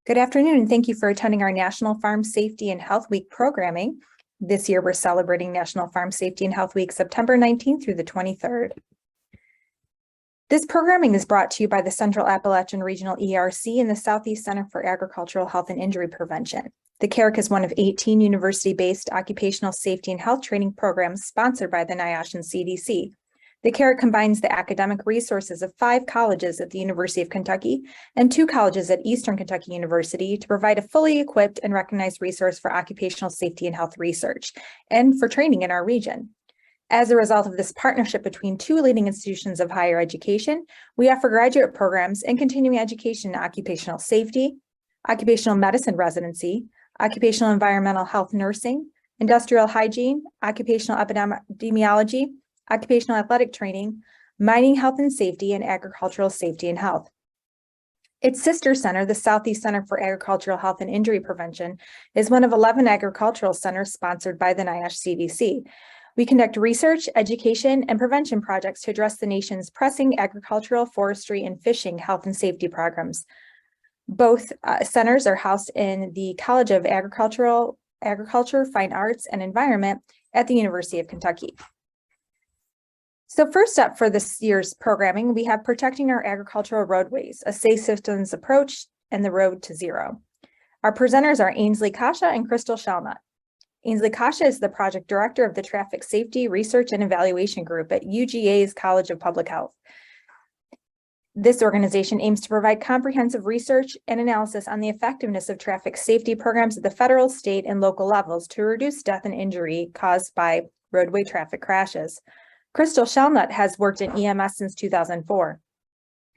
Good afternoon, and thank you for attending our National Farm Safety and Health Week programming. This year, we're celebrating National Farm Safety and Health Week, September 19th through the 23rd. This programming is brought to you by the Central Appalachian Regional ERC and the Southeast Center for Agricultural Health and Injury Prevention. The CARIC is one of 18 university-based occupational safety and health training programs sponsored by the NIOSH and CDC. The CARIC combines the academic resources of 5 colleges at the University of Kentucky and 2 colleges at Eastern Kentucky University to provide a fully equipped and recognized resource for occupational safety and health research and for training in our region. As a result of this partnership between 2 leading institutions of higher education, we offer graduate programs and continuing education in occupational safety, occupational medicine residency, occupational environmental health nursing, industrial hygiene, occupational epidemiology, occupational athletic training, mining health and safety, and agricultural safety and health. Its sister center, the Southeast Center for Agricultural Health and Injury Prevention, is one of 11 agricultural centers sponsored by the NIOSH CDC. We conduct research, education, and prevention projects to address the nation's pressing agricultural, forestry, and fishing health and safety programs. Both centers are housed in the College of Agriculture, Fine Arts, and Environment at the University of Kentucky. So first up for this year's programming, we have Protecting Our Agricultural Roadways, a Safe Systems Approach and the Road to Zero. Our presenters are Ainsley Kasha and Crystal Shelnut. Ainsley Kasha is the project director of the Traffic Safety Research and Evaluation Group at UGA's College of Public Health. This organization aims to provide comprehensive research and analysis on the effectiveness of traffic safety programs at the federal, state, and local levels to reduce death and injury caused by roadway traffic crashes. Crystal Shelnut has worked in EMS since 2004.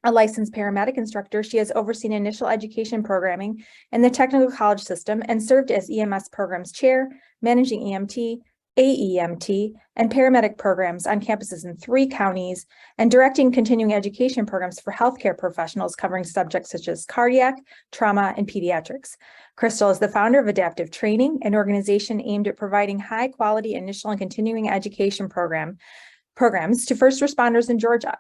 A licensed paramedic instructor, she has overseen initial education programming in the technical college system and served as EMS programs chair, managing EMT, AEMT, and paramedic programs on campuses in 3 counties, and directing continuing education programs for healthcare professionals covering subjects such as cardiac, trauma, and pediatrics. Crystal is the founder of Adaptive Training, an organization aimed at providing high-quality initial and continuing education programs to first responders in Georgia.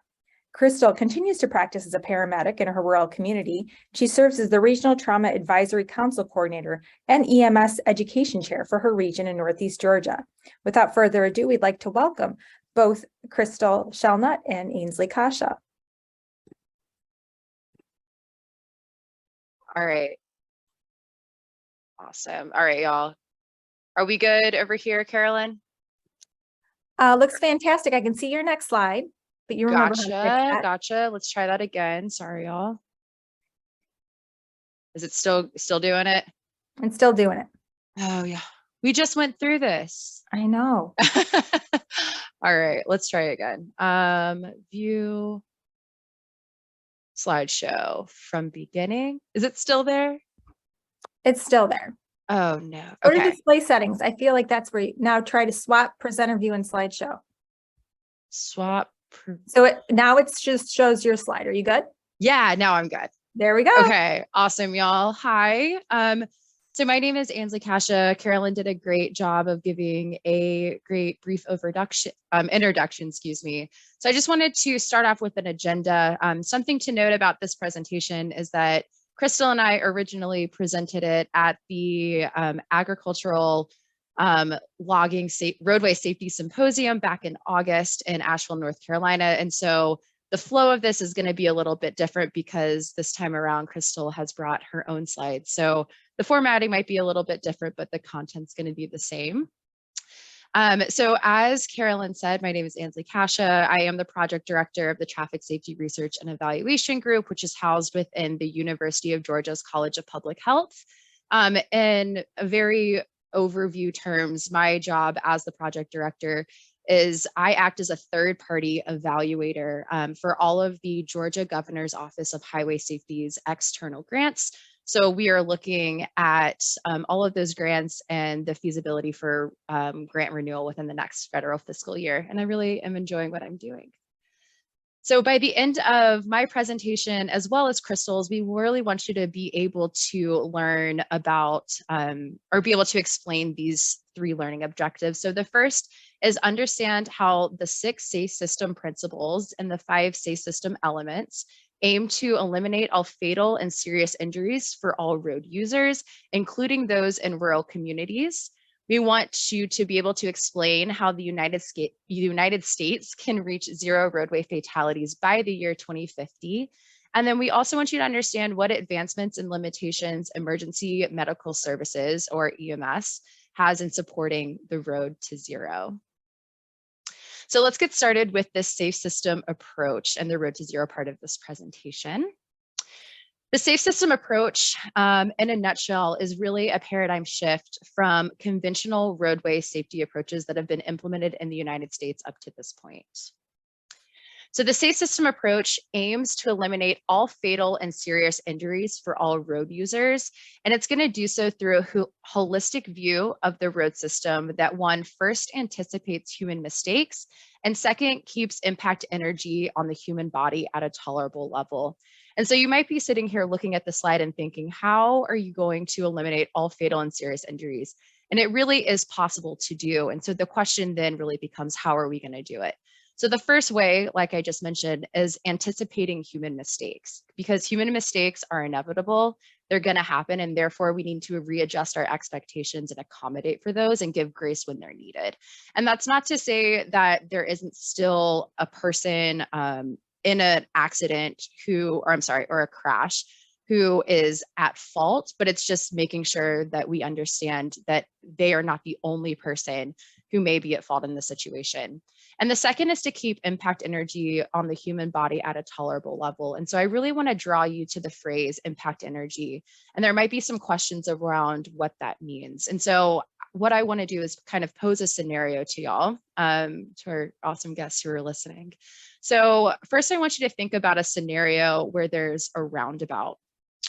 Crystal continues to practice as a paramedic in her rural community. She serves as the Regional Trauma Advisory Council Coordinator and EMS Education Chair for her region in Northeast Georgia. Without further ado, we'd like to welcome both Crystal Shelnut and Ainsley Kasha. All right. Awesome. All right, y'all. Are we good over here, Carolyn? Looks fantastic. I can see your next slide, but you remember how to fix that. Gotcha. Let's try that again. Sorry, y'all. Is it still doing it? I'm still doing it. Oh yeah. We just went through this. I know. All right, let's try again. View slideshow from beginning. Is it still there? It's still there. Oh no. Go to Okay. display settings. I feel like that's where you now try to swap presenter view and slideshow. Swap. So now it just shows your slide. Are you good? Yeah, now I'm good. There we go. Okay, awesome, y'all. Hi. So my name is Ainsley Kasha. Carolyn did a great job of giving a great brief introduction, excuse me. So I just wanted to start off with an agenda. Something to note about this presentation is that Crystal and I originally presented it at the Agricultural Roadway Safety Symposium back in August in Asheville, North Carolina. And so the flow of this is going to be a little bit different because this time around, Crystal has brought her own slides. So the formatting might be a little bit different, but the content's going to be the same. So as Carolyn said, my name is Ainsley Kasha. I am the project director of the Traffic Safety Research and Evaluation Group, which is housed within the University of Georgia's College of Public Health. In a very overview terms, my job as the project director is I act as a third-party evaluator for all of the Georgia Governor's Office of Highway Safety's external grants. So we are looking at all of those grants and the feasibility for grant renewal within the next federal fiscal year. And I really am enjoying what I'm doing. So by the end of my presentation, as well as Crystal's, we really want you to be able to learn about or be able to explain these 3 learning objectives. So the first is understand how the 6 safe system principles and the 5 safe system elements aim to eliminate all fatal and serious injuries for all road users, including those in rural communities. We want you to be able to explain how the United States can reach zero roadway fatalities by the year 2050. And then we also want you to understand what advancements and limitations emergency medical services, or EMS, has in supporting the road to zero. So let's get started with this safe system approach and the road to zero part of this presentation. The safe system approach, in a nutshell, is really a paradigm shift from conventional roadway safety approaches that have been implemented in the United States up to this point. So the safe system approach aims to eliminate all fatal and serious injuries for all road users, and it's going to do so through a holistic view of the road system that, one, first anticipates human mistakes, and second, keeps impact energy on the human body at a tolerable level. And so you might be sitting here looking at the slide and thinking, how are you going to eliminate all fatal and serious injuries? And it really is possible to do. And so the question then really becomes, how are we going to do it? So the first way, like I just mentioned, is anticipating human mistakes, because human mistakes are inevitable. They're going to happen, and therefore we need to readjust our expectations and accommodate for those and give grace when they're needed. And that's not to say that there isn't still a person in an accident or a crash who is at fault, but it's just making sure that we understand that they are not the only person who may be at fault in the situation. And the second is to keep impact energy on the human body at a tolerable level. And so I really want to draw you to the phrase impact energy. And there might be some questions around what that means. And so what I want to do is kind of pose a scenario to y'all, to our awesome guests who are listening. So first, I want you to think about a scenario where there's a roundabout,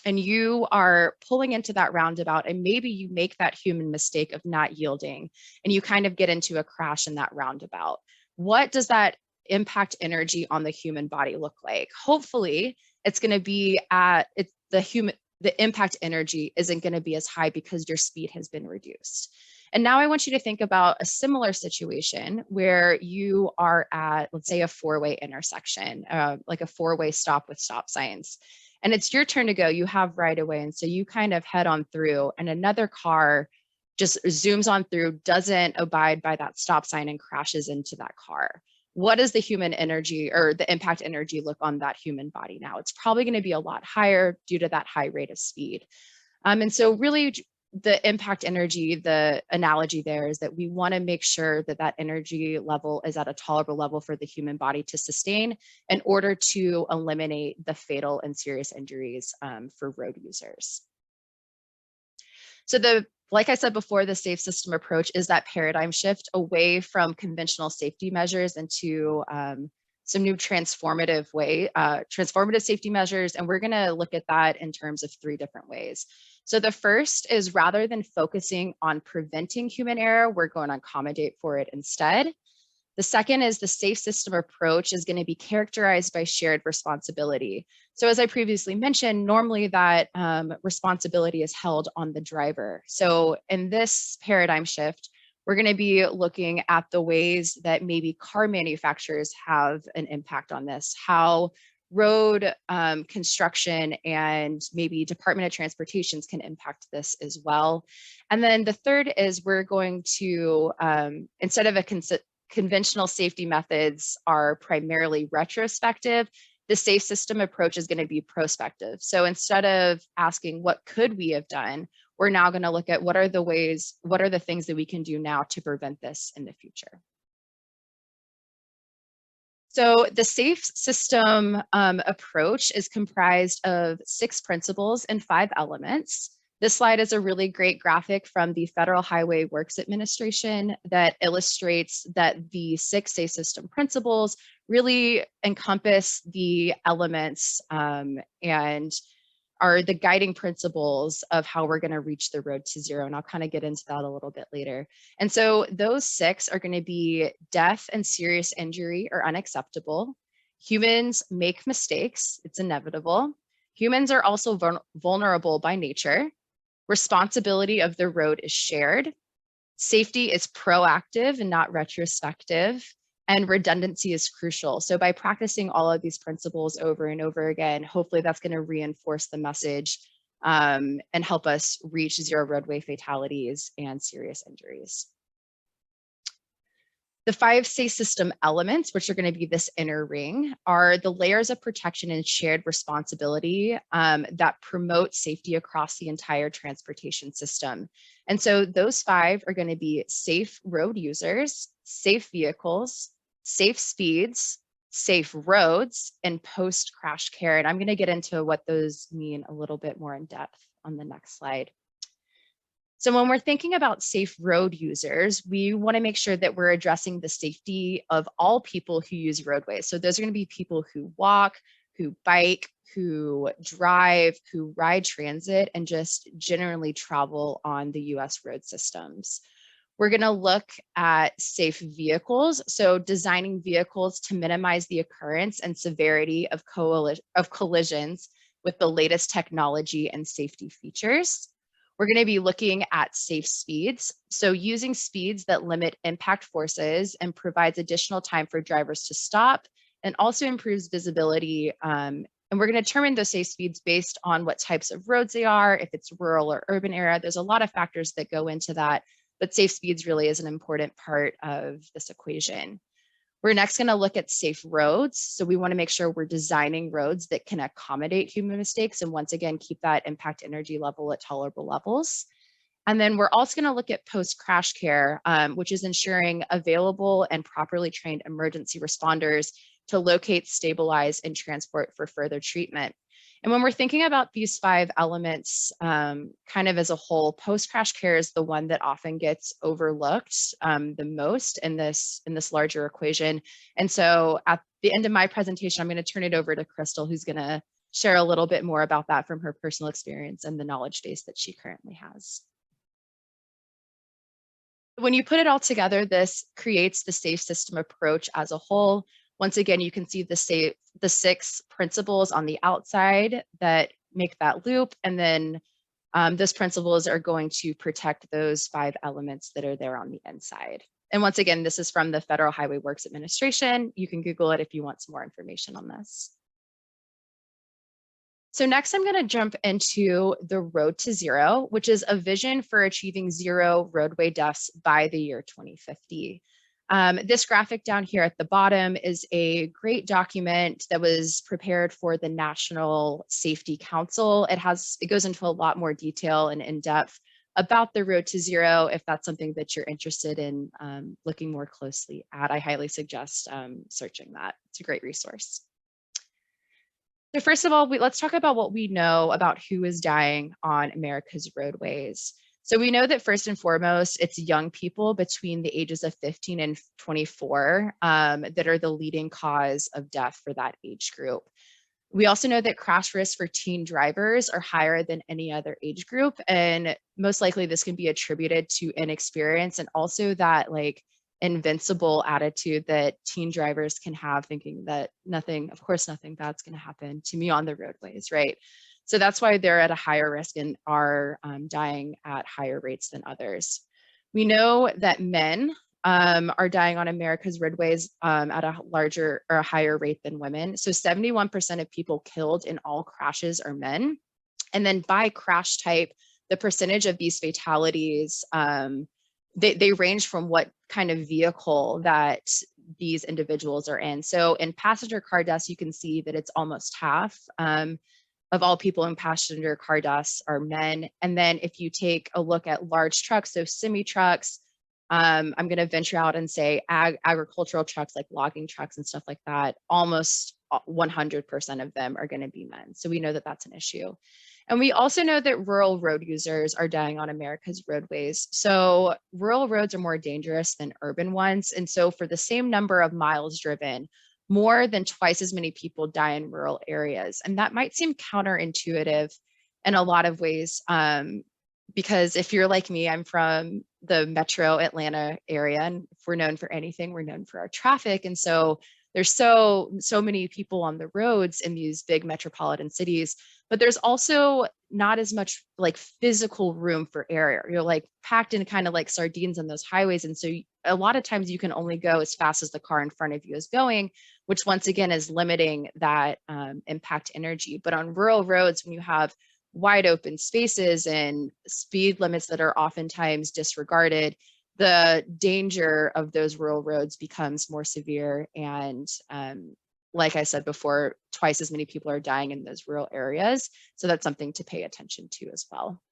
and you are pulling into that roundabout, and maybe you make that human mistake of not yielding, and you kind of get into a crash in that roundabout. What does that impact energy on the human body look like? Hopefully, it's going to be the impact energy isn't going to be as high because your speed has been reduced. And now I want you to think about a similar situation where you are at, let's say, a four-way intersection, like a four-way stop with stop signs. And it's your turn to go. You have right of way. And so you kind of head on through, and another car just zooms on through, doesn't abide by that stop sign, and crashes into that car. What does the human energy or the impact energy look on that human body now? It's probably going to be a lot higher due to that high rate of speed. And so really the impact energy, the analogy there is that we want to make sure that that energy level is at a tolerable level for the human body to sustain in order to eliminate the fatal and serious injuries for road users. So like I said before, the safe system approach is that paradigm shift away from conventional safety measures into some new transformative safety measures. And we're going to look at that in terms of three different ways. So the first is, rather than focusing on preventing human error, we're going to accommodate for it instead. The second is the safe system approach is going to be characterized by shared responsibility. So as I previously mentioned, normally that responsibility is held on the driver. So in this paradigm shift, we're going to be looking at the ways that maybe car manufacturers have an impact on this, how road construction and maybe Department of Transportation can impact this as well. And then the third is we're going to, instead of conventional safety methods are primarily retrospective, the safe system approach is going to be prospective. So instead of asking what could we have done, we're now going to look at what are the things that we can do now to prevent this in the future. So the safe system approach is comprised of 6 principles and 5 elements. This slide is a really great graphic from the Federal Highway Works Administration that illustrates that the 6 safe system principles really encompass the elements and are the guiding principles of how we're going to reach the road to zero. And I'll kind of get into that a little bit later. And so those 6 are going to be: death and serious injury are unacceptable. Humans make mistakes. It's inevitable. Humans are also vulnerable by nature. Responsibility of the road is shared. Safety is proactive and not retrospective. And redundancy is crucial. So by practicing all of these principles over and over again, hopefully that's going to reinforce the message and help us reach zero roadway fatalities and serious injuries. The 5 safe system elements, which are going to be this inner ring, are the layers of protection and shared responsibility that promote safety across the entire transportation system. And so those 5 are going to be safe road users, safe vehicles, safe speeds, safe roads, and post-crash care. And I'm going to get into what those mean a little bit more in depth on the next slide. So when we're thinking about safe road users, we want to make sure that we're addressing the safety of all people who use roadways. So those are going to be people who walk, who bike, who drive, who ride transit, and just generally travel on the US road systems. We're going to look at safe vehicles. So designing vehicles to minimize the occurrence and severity of collisions with the latest technology and safety features. We're going to be looking at safe speeds. So using speeds that limit impact forces and provides additional time for drivers to stop and also improves visibility. And we're going to determine those safe speeds based on what types of roads they are, if it's rural or urban area. There's a lot of factors that go into that, but safe speeds really is an important part of this equation. We're next going to look at safe roads. So we want to make sure we're designing roads that can accommodate human mistakes and once again, keep that impact energy level at tolerable levels. And then we're also going to look at post-crash care, which is ensuring available and properly trained emergency responders to locate, stabilize, and transport for further treatment. And when we're thinking about these 5 elements kind of as a whole, post-crash care is the one that often gets overlooked the most in this larger equation. And so at the end of my presentation, I'm going to turn it over to Crystal, who's going to share a little bit more about that from her personal experience and the knowledge base that she currently has. When you put it all together, this creates the safe system approach as a whole. Once again, you can see the 6 principles on the outside that make that loop. And then those principles are going to protect those 5 elements that are there on the inside. And once again, this is from the Federal Highway Works Administration. You can Google it if you want some more information on this. So next, I'm going to jump into the Road to Zero, which is a vision for achieving zero roadway deaths by the year 2050. This graphic down here at the bottom is a great document that was prepared for the National Safety Council. It goes into a lot more detail and in depth about the Road to Zero. If that's something that you're interested in looking more closely at, I highly suggest searching that. It's a great resource. So first of all, let's talk about what we know about who is dying on America's roadways. So we know that first and foremost, it's young people between the ages of 15 and 24 that are the leading cause of death for that age group. We also know that crash risks for teen drivers are higher than any other age group. And most likely this can be attributed to inexperience and also that invincible attitude that teen drivers can have, thinking that nothing bad's going to happen to me on the roadways, right? So that's why they're at a higher risk and are dying at higher rates than others. We know that men are dying on America's roadways at a larger or a higher rate than women. So 71% of people killed in all crashes are men. And then by crash type, the percentage of these fatalities, they range from what kind of vehicle that these individuals are in. So in passenger car deaths, you can see that it's almost half of all people in passenger car deaths are men. And then if you take a look at large trucks, so semi-trucks, I'm going to venture out and say agricultural trucks like logging trucks and stuff like that, almost 100% of them are going to be men. So we know that that's an issue. And we also know that rural road users are dying on America's roadways. So rural roads are more dangerous than urban ones. And so for the same number of miles driven, more than twice as many people die in rural areas. And that might seem counterintuitive in a lot of ways, because if you're like me, I'm from the metro Atlanta area, and if we're known for anything, we're known for our traffic. And so there's so many people on the roads in these big metropolitan cities, but there's also not as much like physical room for error. You're like packed in kind of like sardines on those highways. And so a lot of times you can only go as fast as the car in front of you is going, which once again is limiting that impact energy. But on rural roads, when you have wide open spaces and speed limits that are oftentimes disregarded, the danger of those rural roads becomes more severe. And like I said before, twice as many people are dying in those rural areas. So that's something to pay attention to as well.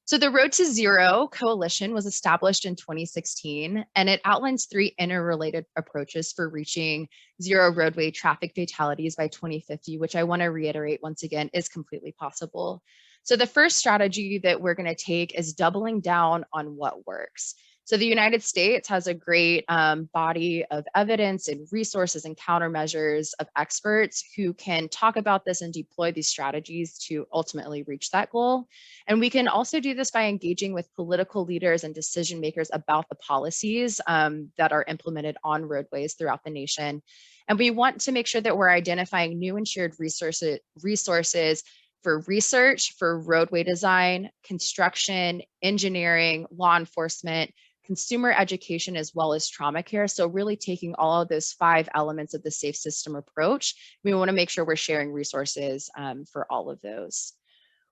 So the Road to Zero Coalition was established in 2016, and it outlines 3 interrelated approaches for reaching zero roadway traffic fatalities by 2050, which I want to reiterate once again is completely possible. So the first strategy that we're going to take is doubling down on what works. So the United States has a great body of evidence and resources and countermeasures of experts who can talk about this and deploy these strategies to ultimately reach that goal. And we can also do this by engaging with political leaders and decision makers about the policies that are implemented on roadways throughout the nation. And we want to make sure that we're identifying new and shared resources for research, for roadway design, construction, engineering, law enforcement, consumer education, as well as trauma care. So really taking all of those 5 elements of the safe system approach, we want to make sure we're sharing resources for all of those.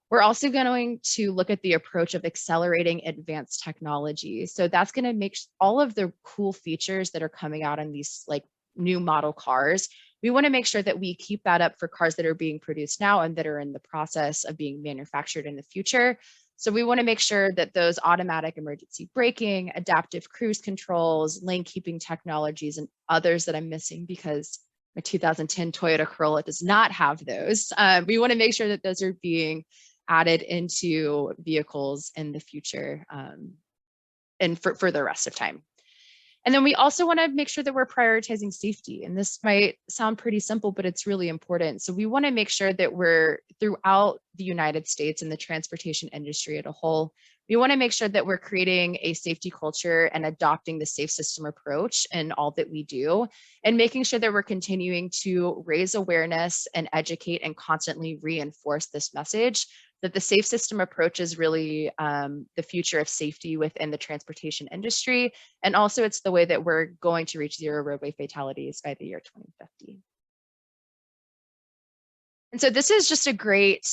We're also going to look at the approach of accelerating advanced technology. So that's going to make all of the cool features that are coming out in these like new model cars. We want to make sure that we keep that up for cars that are being produced now and that are in the process of being manufactured in the future. So we want to make sure that those automatic emergency braking, adaptive cruise controls, lane keeping technologies, and others that I'm missing because my 2010 Toyota Corolla does not have those. We want to make sure that those are being added into vehicles in the future and for the rest of time. And then we also want to make sure that we're prioritizing safety. And this might sound pretty simple, but it's really important. So we want to make sure that we're throughout the United States and the transportation industry as a whole, we want to make sure that we're creating a safety culture and adopting the safe system approach in all that we do, and making sure that we're continuing to raise awareness and educate and constantly reinforce this message that the safe system approach is really the future of safety within the transportation industry. And also it's the way that we're going to reach zero roadway fatalities by the year 2050. And so this is just a great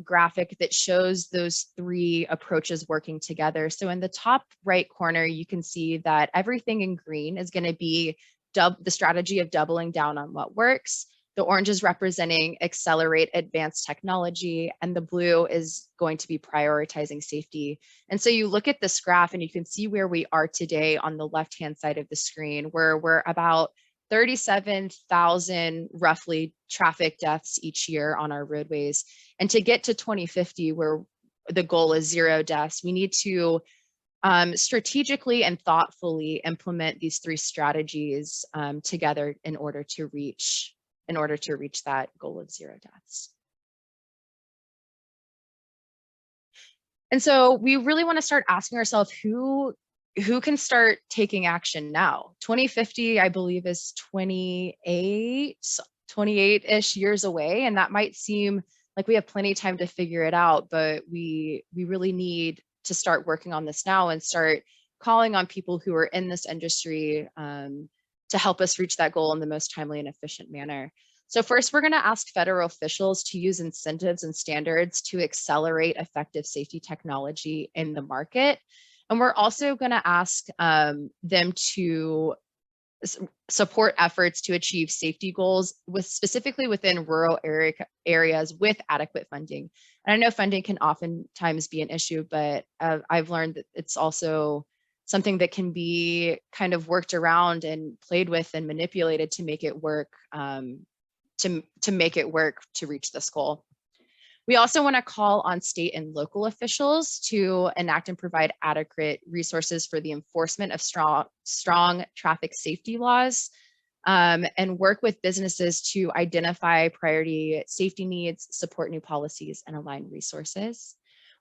graphic that shows those 3 approaches working together. So in the top right corner, you can see that everything in green is going to be the strategy of doubling down on what works. The orange is representing accelerate advanced technology, and the blue is going to be prioritizing safety. And so you look at this graph and you can see where we are today on the left-hand side of the screen, where we're about 37,000 roughly traffic deaths each year on our roadways. And to get to 2050, where the goal is 0 deaths, we need to strategically and thoughtfully implement these 3 strategies together in order to reach that goal of 0 deaths. And so we really want to start asking ourselves who can start taking action now. 2050, I believe, is 28-ish years away. And that might seem like we have plenty of time to figure it out, but we really need to start working on this now and start calling on people who are in this industry to help us reach that goal in the most timely and efficient manner. So first, we're going to ask federal officials to use incentives and standards to accelerate effective safety technology in the market. And we're also going to ask them to support efforts to achieve safety goals specifically within rural areas with adequate funding. And I know funding can oftentimes be an issue, but I've learned that it's also something that can be kind of worked around and played with and manipulated to make it work, to make it work to reach this goal. We also want to call on state and local officials to enact and provide adequate resources for the enforcement of strong traffic safety laws, and work with businesses to identify priority safety needs, support new policies, and align resources.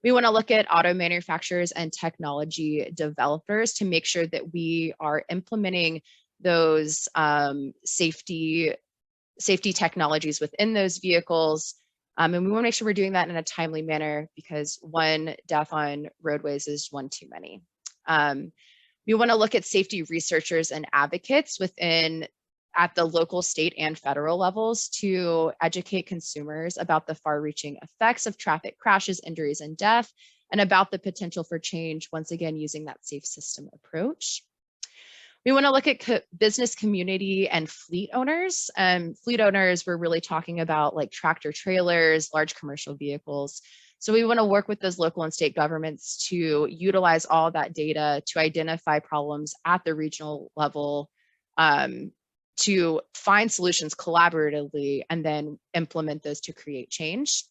We want to look at auto manufacturers and technology developers to make sure that we are implementing those safety safety technologies within those vehicles. And we want to make sure we're doing that in a timely manner, because one death on roadways is one too many. We want to look at safety researchers and advocates at the local, state, and federal levels to educate consumers about the far-reaching effects of traffic crashes, injuries, and death, and about the potential for change, once again, using that safe system approach. We want to look at business community and fleet owners. Fleet owners, we're really talking about like tractor trailers, large commercial vehicles. So we want to work with those local and state governments to utilize all of that data to identify problems at the regional level, to find solutions collaboratively, and then implement those to create change.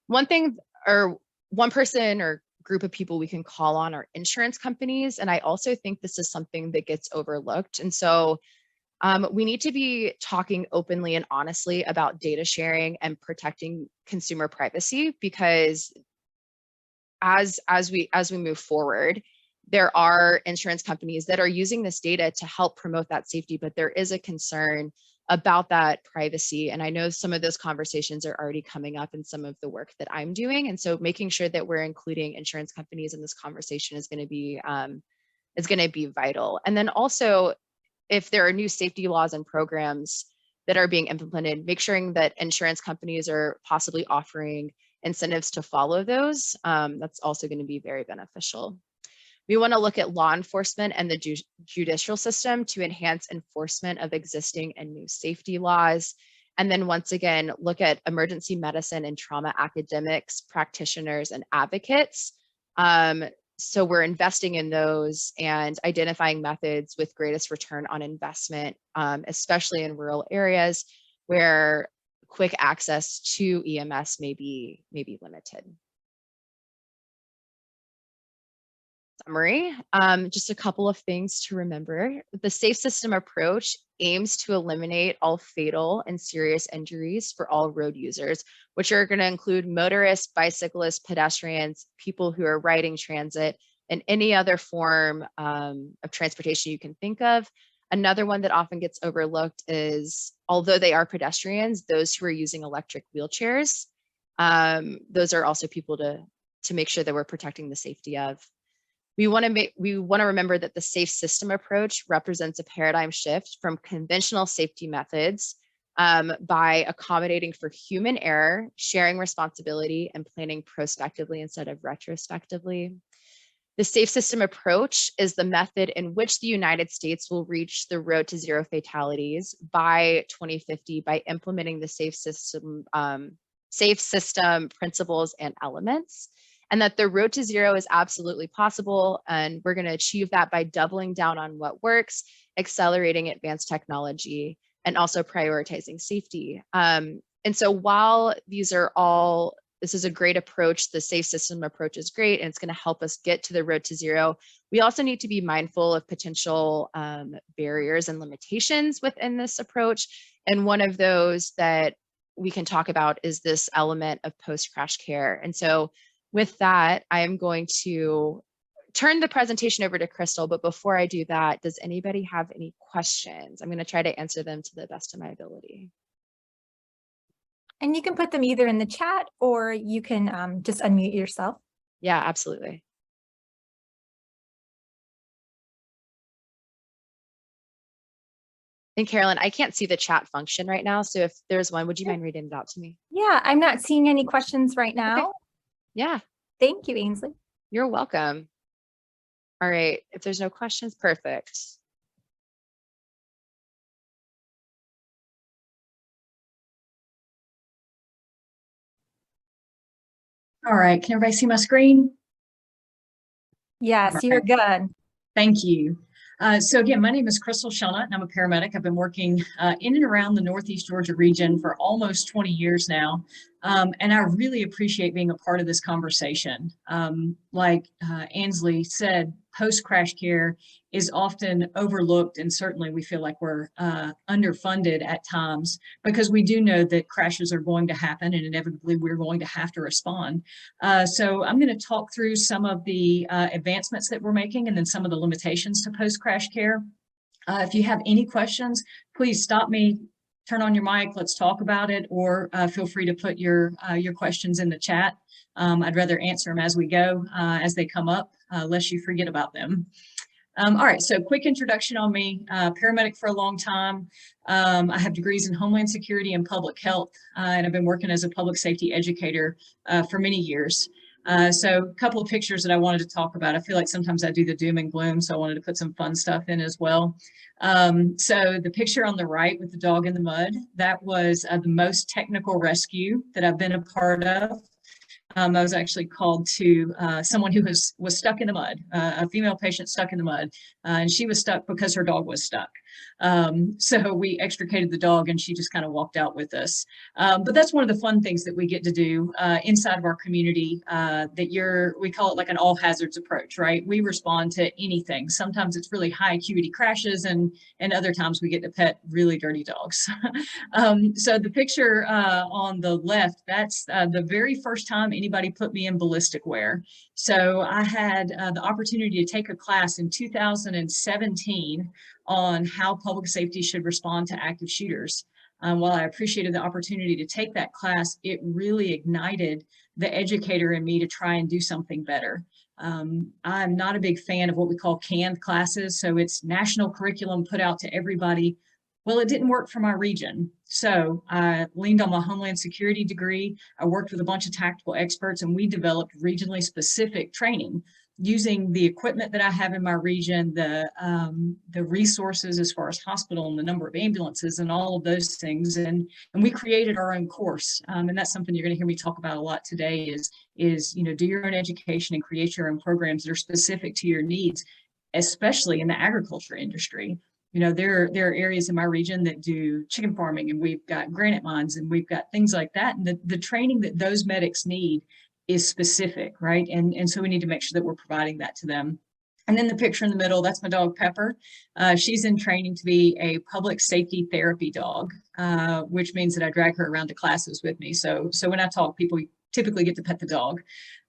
One thing, or one person or group of people we can call on are insurance companies. And I also think this is something that gets overlooked. And so we need to be talking openly and honestly about data sharing and protecting consumer privacy, because as we move forward, there are insurance companies that are using this data to help promote that safety, but there is a concern about that privacy. And I know some of those conversations are already coming up in some of the work that I'm doing. And so making sure that we're including insurance companies in this conversation is going to be vital. And then also, if there are new safety laws and programs that are being implemented, make sure that insurance companies are possibly offering incentives to follow those. That's also going to be very beneficial. We want to look at law enforcement and the judicial system to enhance enforcement of existing and new safety laws. And then once again, look at emergency medicine and trauma academics, practitioners, and advocates. So we're investing in those and identifying methods with greatest return on investment, especially in rural areas where quick access to EMS may be limited. Summary, just a couple of things to remember. The safe system approach aims to eliminate all fatal and serious injuries for all road users, which are going to include motorists, bicyclists, pedestrians, people who are riding transit, and any other form of transportation you can think of. Another one that often gets overlooked is, although they are pedestrians, those who are using electric wheelchairs, those are also people to make sure that we're protecting the safety of. We want to remember that the safe system approach represents a paradigm shift from conventional safety methods by accommodating for human error, sharing responsibility, and planning prospectively instead of retrospectively. The safe system approach is the method in which the United States will reach the road to zero fatalities by 2050 by implementing the safe system principles and elements. And that the road to zero is absolutely possible. And we're going to achieve that by doubling down on what works, accelerating advanced technology, and also prioritizing safety. And so while this is a great approach, the safe system approach is great, and it's going to help us get to the road to zero, we also need to be mindful of potential barriers and limitations within this approach. And one of those that we can talk about is this element of post-crash care. And so with that, I am going to turn the presentation over to Crystal, but before I do that, does anybody have any questions? I'm going to try to answer them to the best of my ability. And you can put them either in the chat or you can just unmute yourself. Yeah, absolutely. And Carolyn, I can't see the chat function right now, so if there's one, would you mind reading it out to me? Yeah, I'm not seeing any questions right now. Okay. Yeah. Thank you, Ainsley. You're welcome. All right, if there's no questions, perfect. All right, can everybody see my screen? Yes, you're good. Thank you. So again, my name is Crystal Shelnut, and I'm a paramedic. I've been working in and around the Northeast Georgia region for almost 20 years now. And I really appreciate being a part of this conversation. Like Ainsley said, post-crash care is often overlooked, and certainly we feel like we're underfunded at times, because we do know that crashes are going to happen and inevitably we're going to have to respond. So I'm going to talk through some of the advancements that we're making and then some of the limitations to post-crash care. If you have any questions, please stop me, turn on your mic, let's talk about it, or feel free to put your questions in the chat. I'd rather answer them as we go, as they come up, lest you forget about them. All right, so quick introduction on me. Paramedic for a long time. I have degrees in Homeland Security and Public Health, and I've been working as a public safety educator for many years. So a couple of pictures that I wanted to talk about. I feel like sometimes I do the doom and gloom, so I wanted to put some fun stuff in as well. So the picture on the right with the dog in the mud, that was the most technical rescue that I've been a part of. I was actually called to someone who was stuck in the mud, a female patient stuck in the mud, and she was stuck because her dog was stuck. So we extricated the dog and she just kind of walked out with us. But that's one of the fun things that we get to do inside of our community, we call it like an all hazards approach, right? We respond to anything. Sometimes it's really high acuity crashes and other times we get to pet really dirty dogs. So the picture on the left, that's the very first time anybody put me in ballistic wear. So I had the opportunity to take a class in 2017 on how public safety should respond to active shooters. While I appreciated the opportunity to take that class, it really ignited the educator in me to try and do something better. I'm not a big fan of what we call canned classes. So it's national curriculum put out to everybody. Well, it didn't work for my region. So I leaned on my Homeland Security degree. I worked with a bunch of tactical experts and we developed regionally specific training using the equipment that I have in my region, the resources as far as hospital and the number of ambulances and all of those things. And we created our own course. And that's something you're going to hear me talk about a lot today is, do your own education and create your own programs that are specific to your needs, especially in the agriculture industry. There are areas in my region that do chicken farming and we've got granite mines and we've got things like that. And the training that those medics need is specific, right? And so we need to make sure that we're providing that to them. And then the picture in the middle, that's my dog Pepper. She's in training to be a public safety therapy dog, which means that I drag her around to classes with me. So when I talk, people typically get to pet the dog.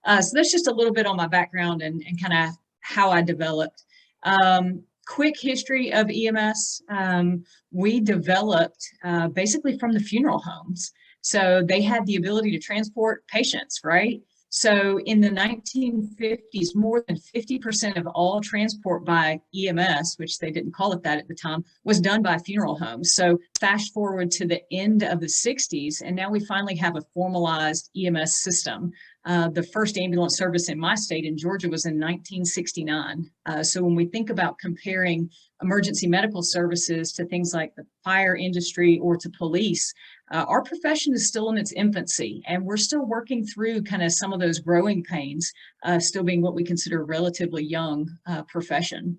So that's just a little bit on my background and kind of how I developed. Quick history of EMS. We developed basically from the funeral homes. So they had the ability to transport patients, right? So in the 1950s, more than 50% of all transport by EMS, which they didn't call it that at the time, was done by funeral homes. So fast forward to the end of the 60s, and now we finally have a formalized EMS system. The first ambulance service in my state in Georgia was in 1969. So when we think about comparing emergency medical services to things like the fire industry or to police, our profession is still in its infancy, and we're still working through kind of some of those growing pains, still being what we consider a relatively young profession.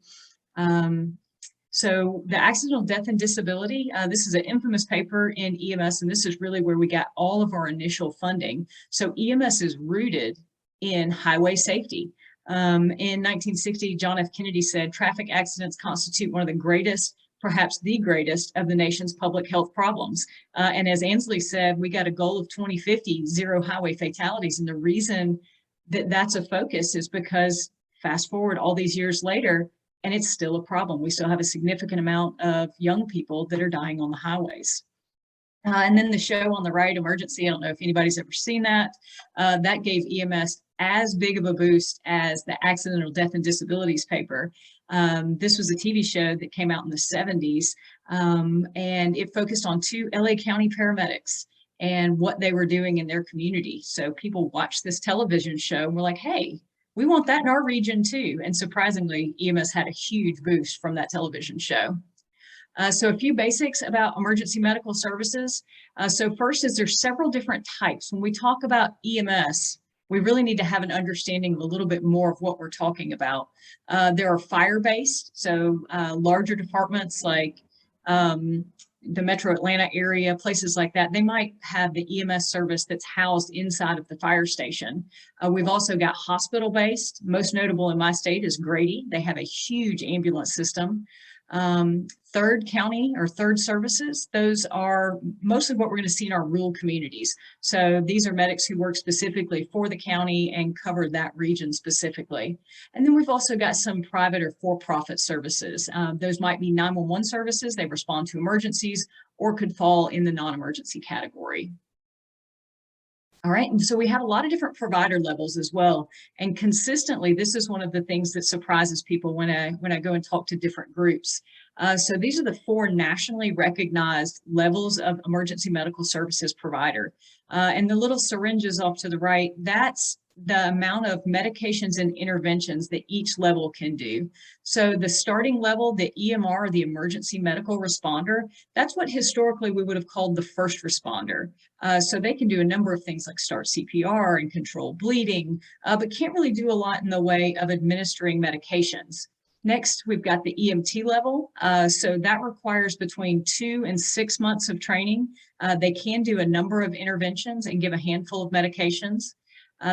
So the accidental death and disability, this is an infamous paper in EMS, and this is really where we got all of our initial funding. So EMS is rooted in highway safety. In 1960, John F. Kennedy said, traffic accidents constitute one of the greatest, perhaps the greatest of the nation's public health problems. And as Ansley said, we got a goal of 2050, 0 highway fatalities. And the reason that that's a focus is because fast forward all these years later, and it's still a problem. We still have a significant amount of young people that are dying on the highways. And then the show on the right, Emergency, I don't know if anybody's ever seen that. That gave EMS as big of a boost as the accidental death and disabilities paper. This was a TV show that came out in the 70s, and it focused on 2 LA County paramedics and what they were doing in their community. So people watched this television show and were like, hey, we want that in our region too. And surprisingly, EMS had a huge boost from that television show. So a few basics about emergency medical services. So first is there's several different types. When we talk about EMS, we really need to have an understanding of a little bit more of what we're talking about. There are fire-based, so larger departments like the Metro Atlanta area, places like that, they might have the EMS service that's housed inside of the fire station. We've also got hospital-based. Most notable in my state is Grady. They have a huge ambulance system. Third county or third services, those are mostly what we're going to see in our rural communities. So these are medics who work specifically for the county and cover that region specifically. And then we've also got some private or for-profit services. Those might be 911 services. They respond to emergencies or could fall in the non-emergency category. All right, and so we have a lot of different provider levels as well. And consistently, this is one of the things that surprises people when I go and talk to different groups. So these are the 4 nationally recognized levels of emergency medical services provider. And the little syringes off to the right, that's the amount of medications and interventions that each level can do. So the starting level, the EMR, the emergency medical responder, that's what historically we would have called the first responder. So they can do a number of things like start CPR and control bleeding, but can't really do a lot in the way of administering medications. Next, we've got the EMT level. So that requires between 2 and 6 months of training. They can do a number of interventions and give a handful of medications.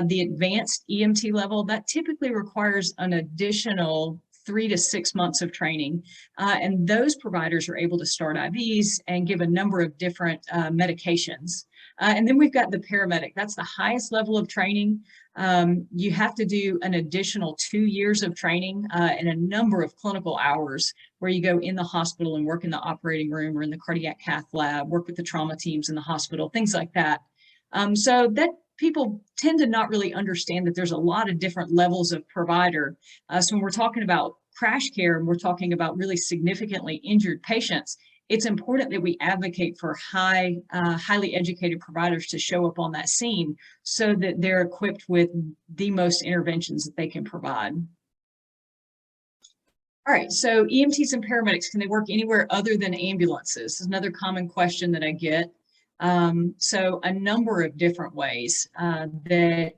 The advanced EMT level, that typically requires an additional 3 to 6 months of training. And those providers are able to start IVs and give a number of different medications. And then we've got the paramedic. That's the highest level of training. You have to do an additional 2 years of training and a number of clinical hours where you go in the hospital and work in the operating room or in the cardiac cath lab, work with the trauma teams in the hospital, things like that. So that people tend to not really understand that there's a lot of different levels of provider. So when we're talking about crash care and we're talking about really significantly injured patients, it's important that we advocate for highly educated providers to show up on that scene so that they're equipped with the most interventions that they can provide. All right, so EMTs and paramedics, can they work anywhere other than ambulances? This is another common question that I get. So a number of different ways that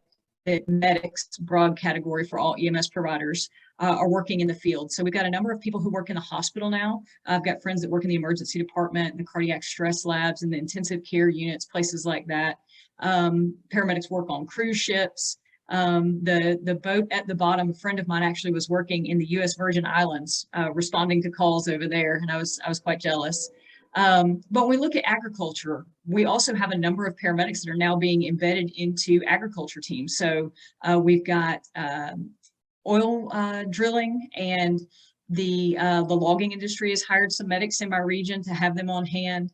medics, broad category for all EMS providers, are working in the field. So we've got a number of people who work in the hospital now. I've got friends that work in the emergency department, the cardiac stress labs, and the intensive care units, places like that. Paramedics work on cruise ships. The boat at the bottom, a friend of mine actually was working in the U.S. Virgin Islands, responding to calls over there, and I was quite jealous. But when we look at agriculture, we also have a number of paramedics that are now being embedded into agriculture teams. So we've got oil drilling, and the logging industry has hired some medics in my region to have them on hand.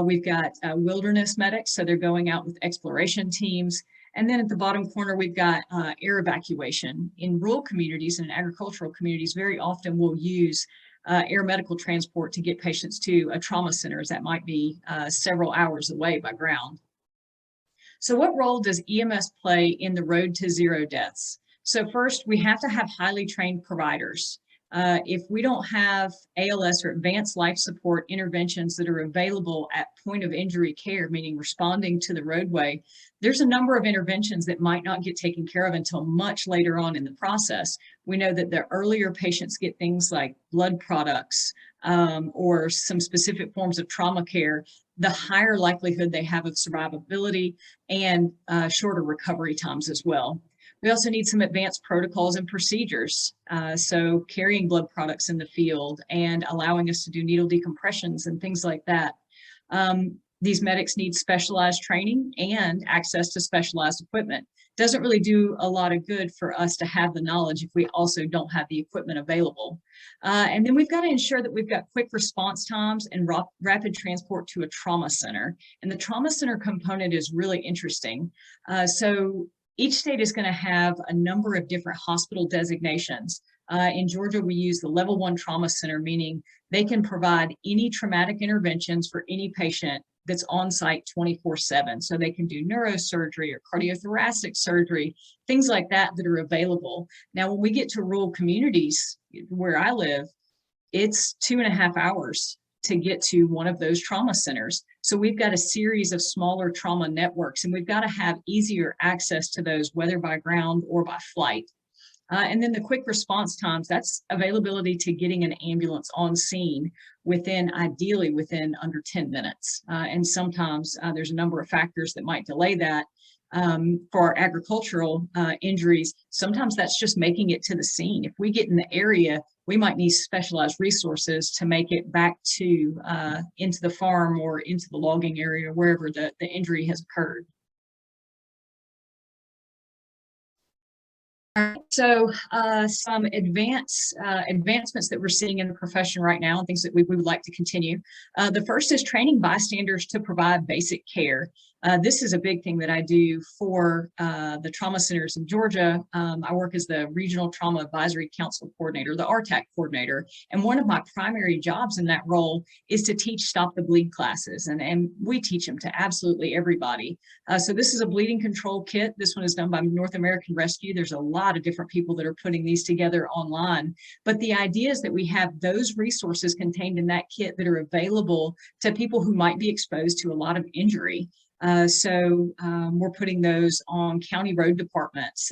We've got wilderness medics, so they're going out with exploration teams. And then at the bottom corner, we've got air evacuation. In rural communities and agricultural communities, very often we'll use air medical transport to get patients to a trauma center, as that might be several hours away by ground. So what role does EMS play in the road to zero deaths? So first, we have to have highly trained providers. If we don't have ALS or advanced life support interventions that are available at point of injury care, meaning responding to the roadway, there's a number of interventions that might not get taken care of until much later on in the process. We know that the earlier patients get things like blood products or some specific forms of trauma care, the higher likelihood they have of survivability and shorter recovery times as well. We also need some advanced protocols and procedures. So carrying blood products in the field and allowing us to do needle decompressions and things like that. These medics need specialized training and access to specialized equipment. Doesn't really do a lot of good for us to have the knowledge if we also don't have the equipment available. And then we've got to ensure that we've got quick response times and rapid transport to a trauma center. And the trauma center component is really interesting. So each state is going to have a number of different hospital designations. In Georgia, we use the level 1 trauma center, meaning they can provide any traumatic interventions for any patient that's on site 24/7. So they can do neurosurgery or cardiothoracic surgery, things like that that are available. Now, when we get to rural communities where I live, it's 2.5 hours to get to one of those trauma centers. So we've got a series of smaller trauma networks, and we've got to have easier access to those, whether by ground or by flight. And then the quick response times, that's availability to getting an ambulance on scene ideally within under 10 minutes. And sometimes there's a number of factors that might delay that. for our agricultural injuries, sometimes that's just making it to the scene. If we get in the area, we might need specialized resources to make it back to into the farm or into the logging area, wherever the injury has occurred. So some advancements that we're seeing in the profession right now, and things that we would like to continue. The first is training bystanders to provide basic care. This is a big thing that I do for the trauma centers in Georgia. I work as the Regional Trauma Advisory Council Coordinator, the RTAC coordinator, and one of my primary jobs in that role is to teach Stop the Bleed classes, and we teach them to absolutely everybody. So this is a bleeding control kit. This one is done by North American Rescue. There's a lot of different people that are putting these together online, but the idea is that we have those resources contained in that kit that are available to people who might be exposed to a lot of injury. We're putting those on county road departments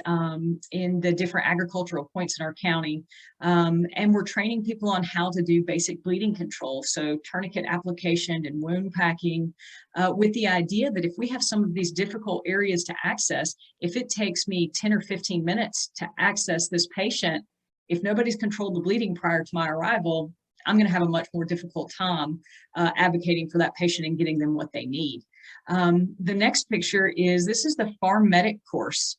in the different agricultural points in our county. And we're training people on how to do basic bleeding control. So tourniquet application and wound packing, with the idea that if we have some of these difficult areas to access, if it takes me 10 or 15 minutes to access this patient, if nobody's controlled the bleeding prior to my arrival, I'm going to have a much more difficult time advocating for that patient and getting them what they need. The next picture is, this is the Farm Medic course.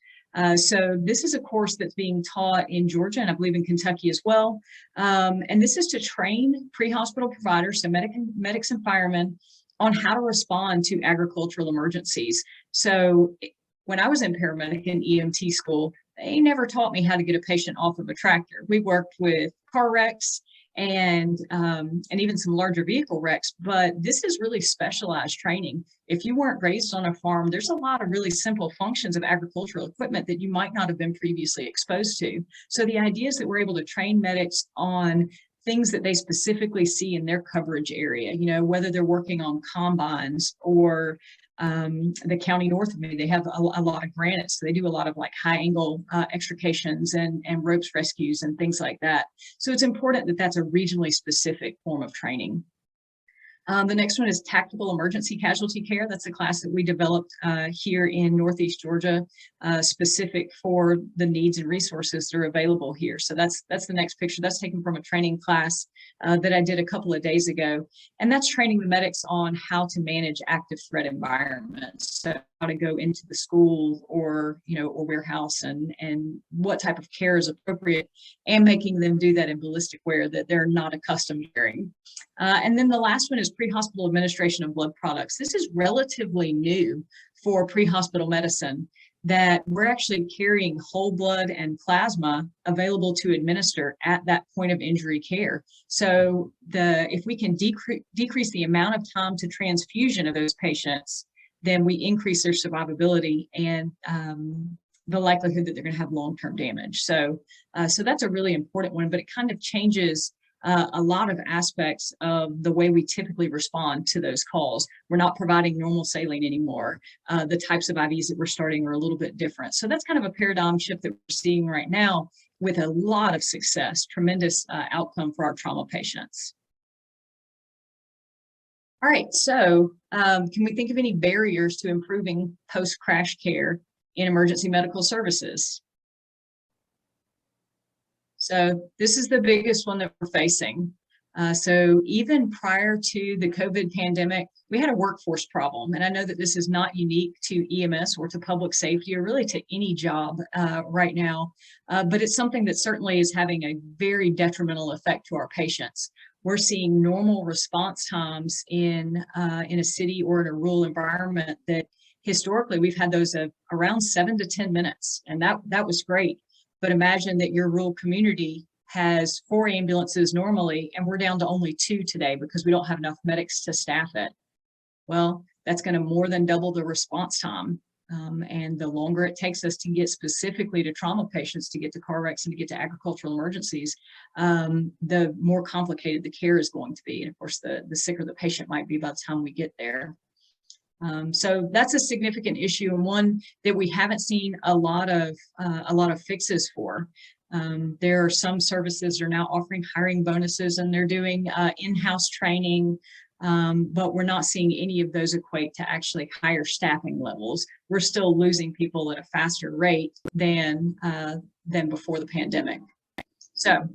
So this is a course that's being taught in Georgia and I believe in Kentucky as well. And this is to train pre-hospital providers, so medics and firemen, on how to respond to agricultural emergencies. So when I was in paramedic and EMT school, they never taught me how to get a patient off of a tractor. We worked with car wrecks and even some larger vehicle wrecks, but this is really specialized training. If you weren't raised on a farm, there's a lot of really simple functions of agricultural equipment that you might not have been previously exposed to. So the idea is that we're able to train medics on things that they specifically see in their coverage area, you know, whether they're working on combines or the county north of me, they have a lot of granite. So they do a lot of like high angle extrications and ropes rescues and things like that. So it's important that that's a regionally specific form of training. The next one is tactical emergency casualty care. That's a class that we developed here in Northeast Georgia, specific for the needs and resources that are available here. So that's the next picture. That's taken from a training class that I did a couple of days ago. And that's training the medics on how to manage active threat environments. So how to go into the school or, you know, or warehouse and what type of care is appropriate, and making them do that in ballistic wear that they're not accustomed to wearing. And then the last one is pre-hospital administration of blood products. This is relatively new for pre-hospital medicine, that we're actually carrying whole blood and plasma available to administer at that point of injury care. So if we can decrease the amount of time to transfusion of those patients, then we increase their survivability and the likelihood that they're going to have long-term damage. So that's a really important one, but it kind of changes a lot of aspects of the way we typically respond to those calls. We're not providing normal saline anymore. The types of IVs that we're starting are a little bit different. So that's kind of a paradigm shift that we're seeing right now with a lot of success, tremendous outcome for our trauma patients. All right, so can we think of any barriers to improving post-crash care in emergency medical services? So this is the biggest one that we're facing. So even prior to the COVID pandemic, we had a workforce problem. And I know that this is not unique to EMS or to public safety or really to any job right now, but it's something that certainly is having a very detrimental effect to our patients. We're seeing normal response times in a city or in a rural environment that historically we've had those of around 7 to 10 minutes, and that was great. But imagine that your rural community has 4 ambulances normally, and we're down to only 2 today because we don't have enough medics to staff it. Well, that's going to more than double the response time. And the longer it takes us to get specifically to trauma patients, to get to car wrecks and to get to agricultural emergencies, the more complicated the care is going to be. And of course, the sicker the patient might be by the time we get there. So that's a significant issue, and one that we haven't seen a lot of fixes for. There are some services that are now offering hiring bonuses, and they're doing in-house training. but we're not seeing any of those equate to actually higher staffing levels. We're still losing people at a faster rate than before the pandemic. So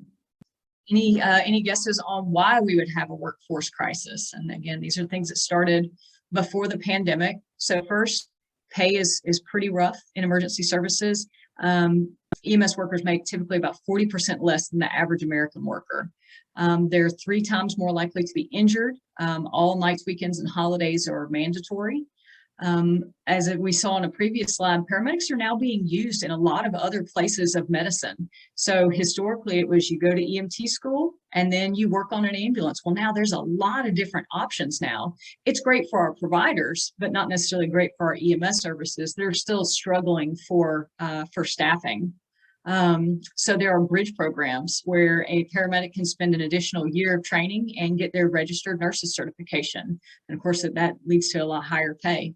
any guesses on why we would have a workforce crisis? And again, these are things that started before the pandemic. So first, pay is pretty rough in emergency services. EMS workers make typically about 40% less than the average American worker. They're 3 times more likely to be injured. All nights, weekends, and holidays are mandatory. As we saw on a previous slide, paramedics are now being used in a lot of other places of medicine. So historically, it was you go to EMT school and then you work on an ambulance. Well, now there's a lot of different options now. It's great for our providers, but not necessarily great for our EMS services. They're still struggling for staffing. So there are bridge programs where a paramedic can spend an additional year of training and get their registered nurses certification. And of course, that leads to a lot higher pay.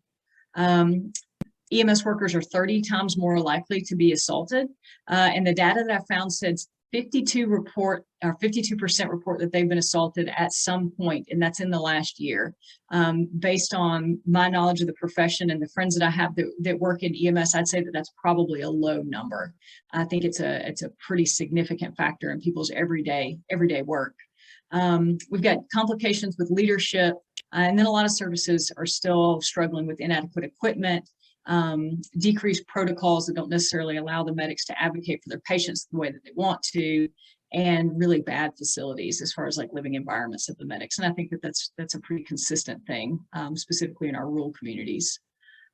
EMS workers are 30 times more likely to be assaulted. And the data that I found said 52% report that they've been assaulted at some point, and that's in the last year. Based on my knowledge of the profession and the friends that I have that work in EMS, I'd say that that's probably a low number. I think it's a pretty significant factor in people's everyday work. We've got complications with leadership, and then a lot of services are still struggling with inadequate equipment, decreased protocols that don't necessarily allow the medics to advocate for their patients the way that they want to, and really bad facilities as far as like living environments of the medics. And I think that that's a pretty consistent thing, specifically in our rural communities.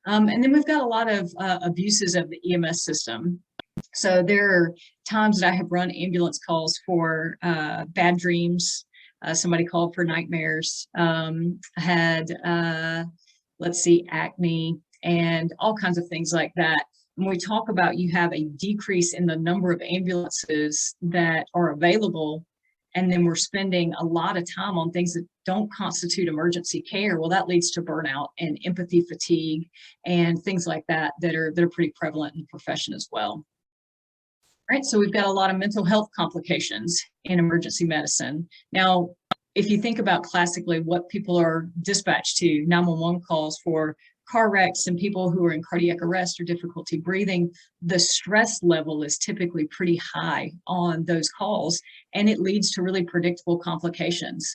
And then we've got a lot of abuses of the EMS system. So there are times that I have run ambulance calls for bad dreams. Somebody called for nightmares, had, acne, and all kinds of things like that. When we talk about you have a decrease in the number of ambulances that are available, and then we're spending a lot of time on things that don't constitute emergency care, well, that leads to burnout and empathy fatigue and things like that that are pretty prevalent in the profession as well. All right, so we've got a lot of mental health complications in emergency medicine. Now, if you think about classically what people are dispatched to, 911 calls for car wrecks and people who are in cardiac arrest or difficulty breathing, the stress level is typically pretty high on those calls, and it leads to really predictable complications.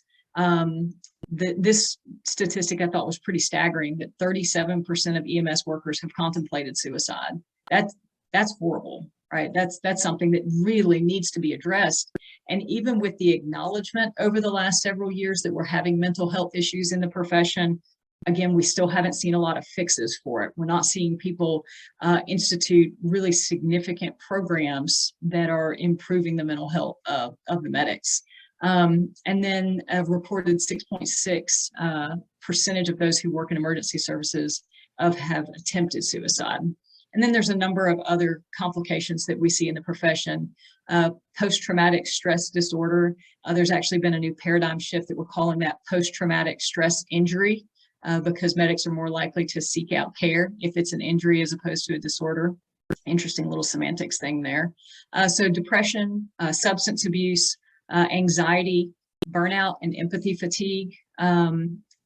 This statistic I thought was pretty staggering, that 37% of EMS workers have contemplated suicide. That's horrible, right? That's something that really needs to be addressed. And even with the acknowledgement over the last several years that we're having mental health issues in the profession, again, we still haven't seen a lot of fixes for it. We're not seeing people institute really significant programs that are improving the mental health of the medics. And then a reported 6.6% of those who work in emergency services have attempted suicide. And then there's a number of other complications that we see in the profession. Post-traumatic stress disorder. There's actually been a new paradigm shift that we're calling that post-traumatic stress injury, because medics are more likely to seek out care if it's an injury as opposed to a disorder. Interesting little semantics thing there. So depression, substance abuse, anxiety, burnout, and empathy fatigue.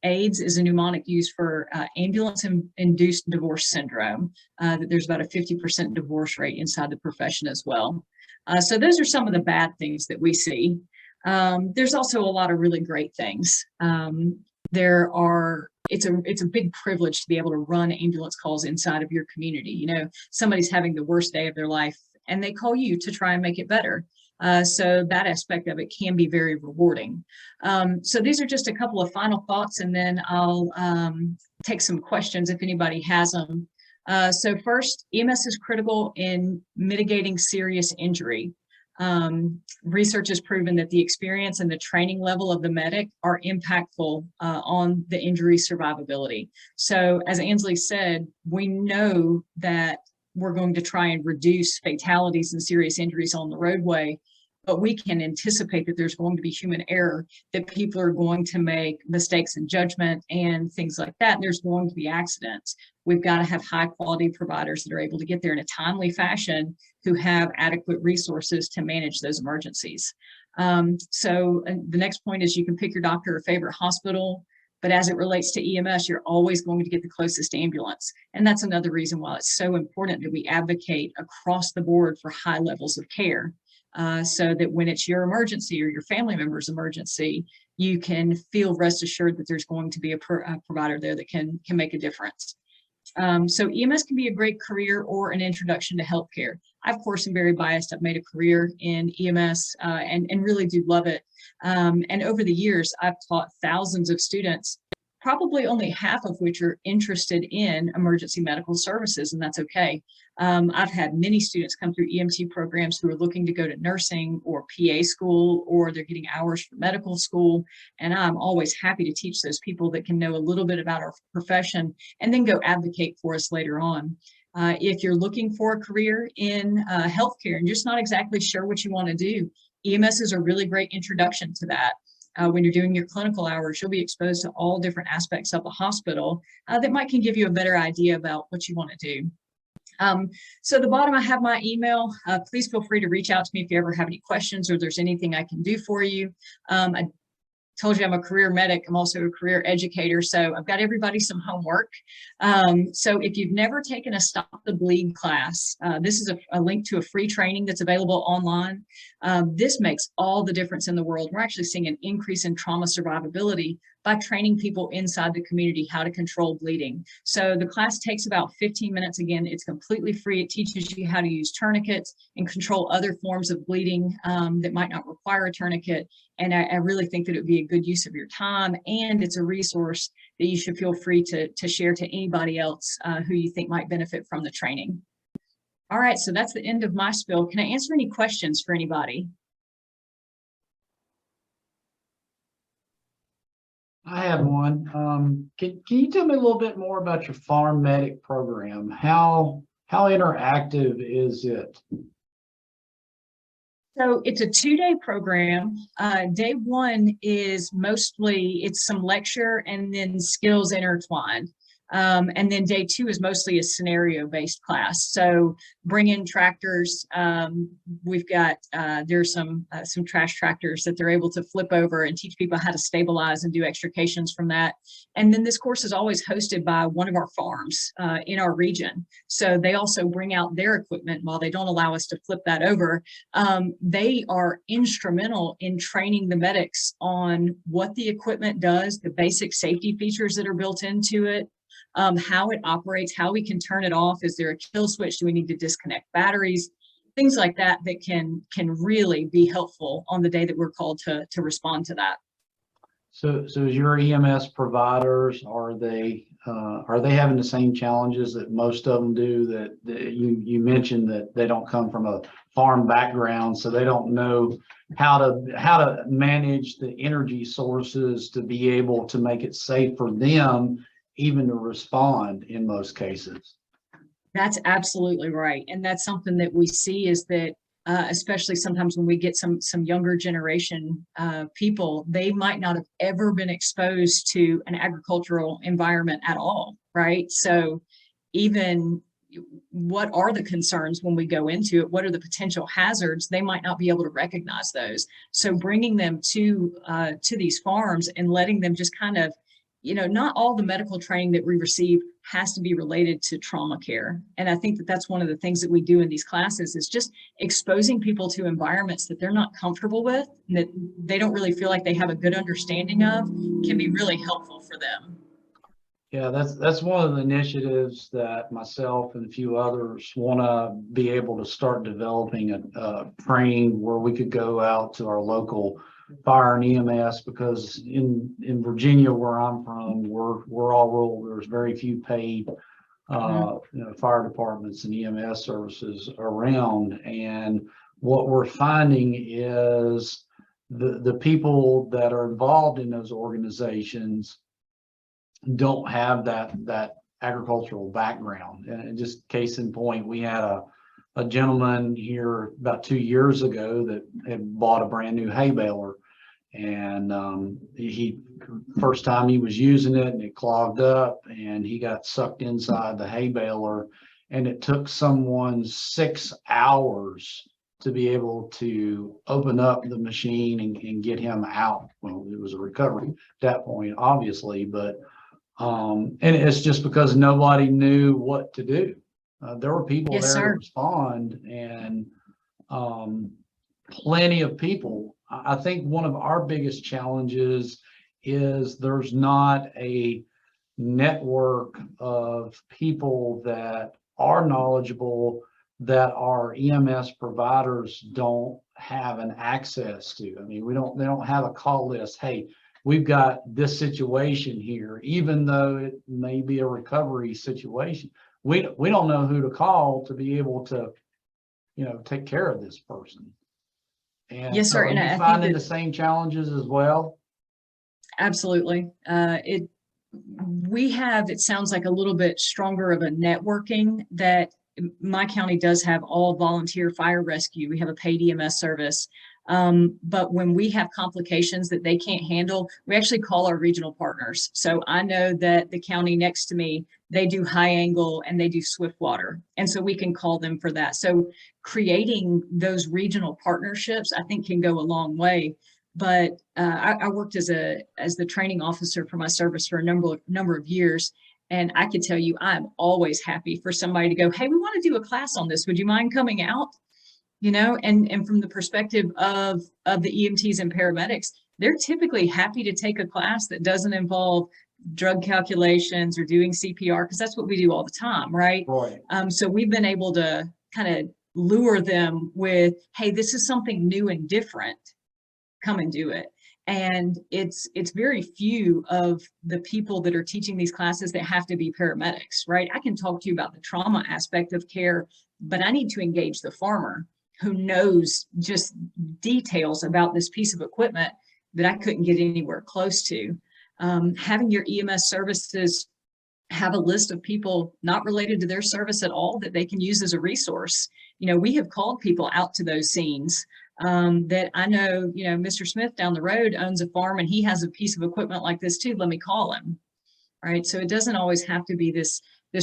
AIDS is a mnemonic used for ambulance-induced divorce syndrome, that there's about a 50% divorce rate inside the profession as well. So those are some of the bad things that we see. There's also a lot of really great things. It's a big privilege to be able to run ambulance calls inside of your community. You know, somebody's having the worst day of their life and they call you to try and make it better. So that aspect of it can be very rewarding. So these are just a couple of final thoughts, and then I'll take some questions if anybody has them. So first, EMS is critical in mitigating serious injury. Research has proven that the experience and the training level of the medic are impactful on the injury survivability. So as Ansley said, we know that we're going to try and reduce fatalities and serious injuries on the roadway, but we can anticipate that there's going to be human error, that people are going to make mistakes in judgment and things like that. And there's going to be accidents. We've got to have high quality providers that are able to get there in a timely fashion, who have adequate resources to manage those emergencies. So the next point is you can pick your doctor or favorite hospital. But as it relates to EMS, you're always going to get the closest ambulance. And that's another reason why it's so important that we advocate across the board for high levels of care. So that when it's your emergency or your family member's emergency, you can feel rest assured that there's going to be a provider there that can make a difference. So EMS can be a great career or an introduction to healthcare. I, of course, am very biased. I've made a career in EMS and really do love it. And over the years, I've taught thousands of students, probably only half of which are interested in emergency medical services, and that's okay. I've had many students come through EMT programs who are looking to go to nursing or PA school, or they're getting hours for medical school. And I'm always happy to teach those people that can know a little bit about our profession and then go advocate for us later on. If you're looking for a career in healthcare and just not exactly sure what you want to do, EMS is a really great introduction to that. When you're doing your clinical hours, you'll be exposed to all different aspects of the hospital that might can give you a better idea about what you want to do. So at the bottom, I have my email. Please feel free to reach out to me if you ever have any questions or there's anything I can do for you. I told you I'm a career medic. I'm also a career educator. So I've got everybody some homework. So if you've never taken a Stop the Bleed class, this is a link to a free training that's available online. This makes all the difference in the world. We're actually seeing an increase in trauma survivability by training people inside the community how to control bleeding. So the class takes about 15 minutes. Again, it's completely free. It teaches you how to use tourniquets and control other forms of bleeding that might not require a tourniquet. And I really think that it would be a good use of your time, and it's a resource that you should feel free to share to anybody else who you think might benefit from the training. All right, so that's the end of my spiel. Can I answer any questions for anybody? I have one. Can you tell me a little bit more about your farm medic program? How interactive is it? So it's a 2-day program. Day one is mostly, it's some lecture and then skills intertwined. And then day two is mostly a scenario-based class. So bring in tractors. We've got, there's some trash tractors that they're able to flip over and teach people how to stabilize and do extrications from that. And then this course is always hosted by one of our farms in our region. So they also bring out their equipment. While they don't allow us to flip that over, they are instrumental in training the medics on what the equipment does, the basic safety features that are built into it, how it operates, how we can turn it off. Is there a kill switch? Do we need to disconnect batteries? Things like that that can really be helpful on the day that we're called to respond to that. So as your EMS providers, are they having the same challenges that most of them do? That you mentioned that they don't come from a farm background, so they don't know how to manage the energy sources to be able to make it safe for them even to respond in most cases. That's absolutely right. And that's something that we see is that especially sometimes when we get some younger generation people, they might not have ever been exposed to an agricultural environment at all, right? So even what are the concerns when we go into it? What are the potential hazards? They might not be able to recognize those. So bringing them to these farms and letting them just kind of, not all the medical training that we receive has to be related to trauma care. And I think that that's one of the things that we do in these classes is just exposing people to environments that they're not comfortable with, and that they don't really feel like they have a good understanding of, can be really helpful for them. Yeah, that's one of the initiatives that myself and a few others want to be able to start developing a training where we could go out to our local fire and EMS, because in Virginia, where I'm from, we're all rural. There's very few paid fire departments and EMS services around. And what we're finding is the people that are involved in those organizations don't have that agricultural background. And just case in point, we had a gentleman here about 2 years ago that had bought a brand new hay baler, and he first time he was using it and it clogged up and he got sucked inside the hay baler, and it took someone 6 hours to be able to open up the machine and get him out. Well, it was a recovery at that point, obviously, but and it's just because nobody knew what to do. There were people Yes, there sir. to respond, and plenty of people. I think one of our biggest challenges is there's not a network of people that are knowledgeable that our EMS providers don't have an access to. I mean, they don't have a call list. Hey, we've got this situation here, even though it may be a recovery situation. We don't know who to call to be able to, take care of this person. And Yes, so sir. are And you I think finding that the same challenges as well? absolutely. We have, it sounds like a little bit stronger of a networking that my county does have all volunteer fire rescue. We have a paid EMS service. But when we have complications that they can't handle, we actually call our regional partners. So I know that the county next to me, they do high angle and they do swift water. And so we can call them for that. So creating those regional partnerships, I think, can go a long way. But I worked as the training officer for my service for a number of years. And I can tell you, I'm always happy for somebody to go, hey, we want to do a class on this. Would you mind coming out? And from the perspective of the EMTs and paramedics, they're typically happy to take a class that doesn't involve drug calculations or doing CPR, because that's what we do all the time, right? Right. So we've been able to kind of lure them with, hey, this is something new and different. Come and do it. And it's very few of the people that are teaching these classes that have to be paramedics, right? I can talk to you about the trauma aspect of care, but I need to engage the farmer who knows just details about this piece of equipment that I couldn't get anywhere close to. Having your EMS services have a list of people not related to their service at all that they can use as a resource. We have called people out to those scenes. That I know, Mr. Smith down the road owns a farm and he has a piece of equipment like this too. Let me call him. Right. So it doesn't always have to be this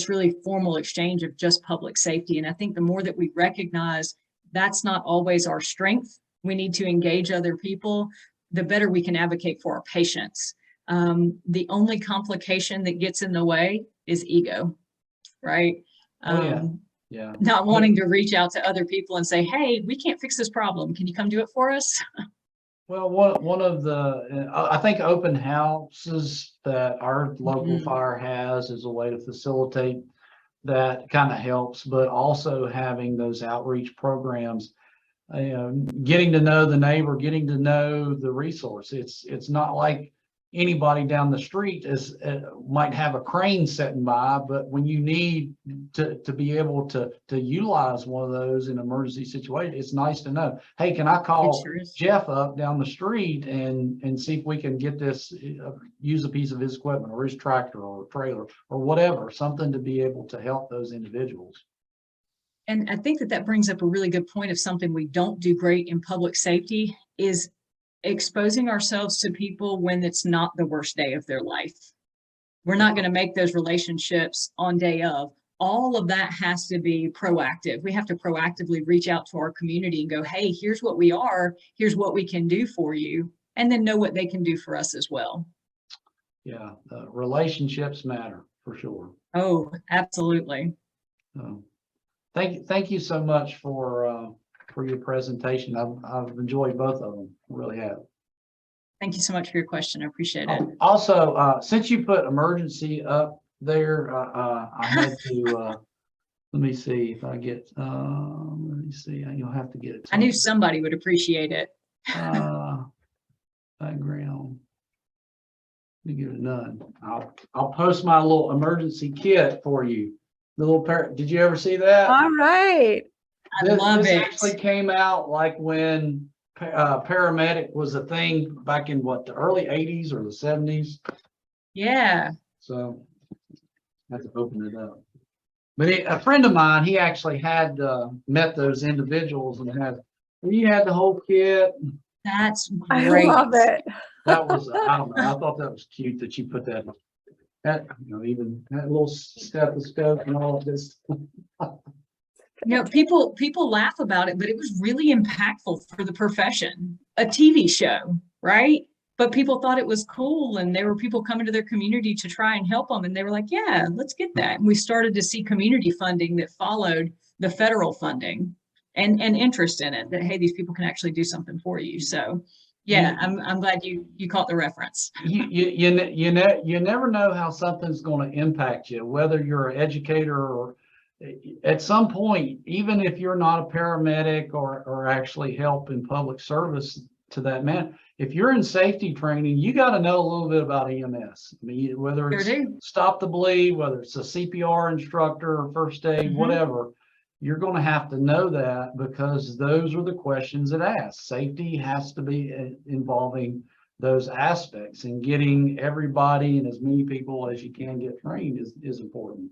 really formal exchange of just public safety. And I think the more that we recognize that's not always our strength, we need to engage other people, the better we can advocate for our patients. The only complication that gets in the way is ego, right? Yeah. Not wanting to reach out to other people and say, hey, we can't fix this problem. Can you come do it for us? Well, one of the, I think open houses that our local fire has is a way to facilitate that kind of helps, but also having those outreach programs, getting to know the neighbor, getting to know the resource. It's not like anybody down the street might have a crane sitting by, but when you need to be able to utilize one of those in an emergency situation, it's nice to know, hey, can I call Sure Jeff up down the street and see if we can get this, use a piece of his equipment or his tractor or trailer or whatever, something to be able to help those individuals. And I think that brings up a really good point of something we don't do great in public safety is exposing ourselves to people when it's not the worst day of their life. We're not going to make those relationships on day of. All of that has to be proactive. We have to proactively reach out to our community and go, hey, here's what we are. Here's what we can do for you. And then know what they can do for us as well. Yeah, relationships matter for sure. Oh, absolutely. Thank you so much for your presentation. I've enjoyed both of them. I really have. Thank you so much for your question. I appreciate it. Also, since you put emergency up there, I had to, let me see if I get, let me see, you'll have to get it. I knew somebody would appreciate it. Background. Let me give it none. I'll post my little emergency kit for you. The little did you ever see that? All right. I love this it. actually came out like when paramedic was a thing back in the early 80s or the 70s. Yeah. So I have to open it up. But a friend of mine, he actually had met those individuals and he had the whole kit. That's I great. love it. That was, I don't know, I thought that was cute that you put that, even that little stethoscope and all of this. You know, people laugh about it, but it was really impactful for the profession. A TV show, right? But people thought it was cool, and there were people coming to their community to try and help them, and they were like, "Yeah, let's get that." And we started to see community funding that followed the federal funding, and interest in it. That hey, these people can actually do something for you. So, yeah, I'm glad you caught the reference. You never know how something's going to impact you, whether you're an educator or at some point, even if you're not a paramedic or actually help in public service to that man, if you're in safety training, you got to know a little bit about EMS. I mean, whether it's stop the bleed, whether it's a CPR instructor or first aid, whatever, you're going to have to know that, because those are the questions it asks. Safety has to be involving those aspects, and getting everybody and as many people as you can get trained is important.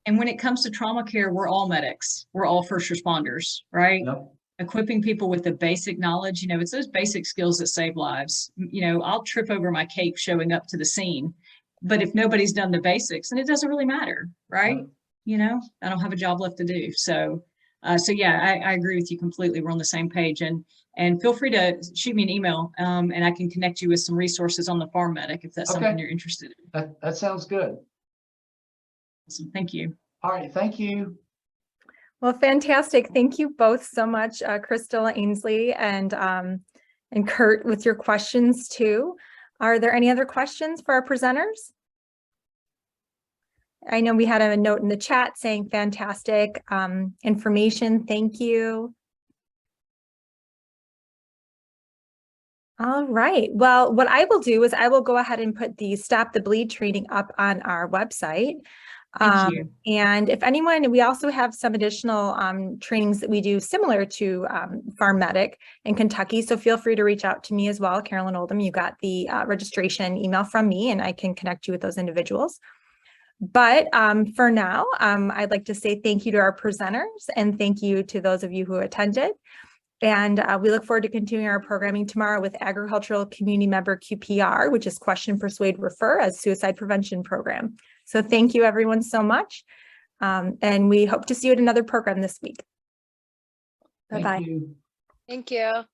And when it comes to trauma care, we're all medics. We're all first responders, right? Yep. Equipping people with the basic knowledge, you know, it's those basic skills that save lives. You know, I'll trip over my cape showing up to the scene, but if nobody's done the basics, then it doesn't really matter, right? Yep. You know, I don't have a job left to do. So yeah, I agree with you completely. We're on the same page, and feel free to shoot me an email, and I can connect you with some resources on the Farm Medic if that's something you're interested in. That sounds good. Awesome. Thank you. All right. Thank you. Well, fantastic. Thank you both so much, Crystal, Ainsley, and Kurt, with your questions too. Are there any other questions for our presenters? I know we had a note in the chat saying fantastic information. Thank you. All right. Well, what I will do is I will go ahead and put the Stop the Bleed training up on our website. Thank you. And if anyone, we also have some additional trainings that we do similar to Farm Medic in Kentucky. So feel free to reach out to me as well. Carolyn Oldham, you got the registration email from me, and I can connect you with those individuals. But for now, I'd like to say thank you to our presenters, and thank you to those of you who attended. And we look forward to continuing our programming tomorrow with Agricultural Community Member QPR, which is Question, Persuade, Refer as Suicide Prevention Program. So thank you everyone so much. And we hope to see you at another program this week. Bye-bye. Thank you. Thank you.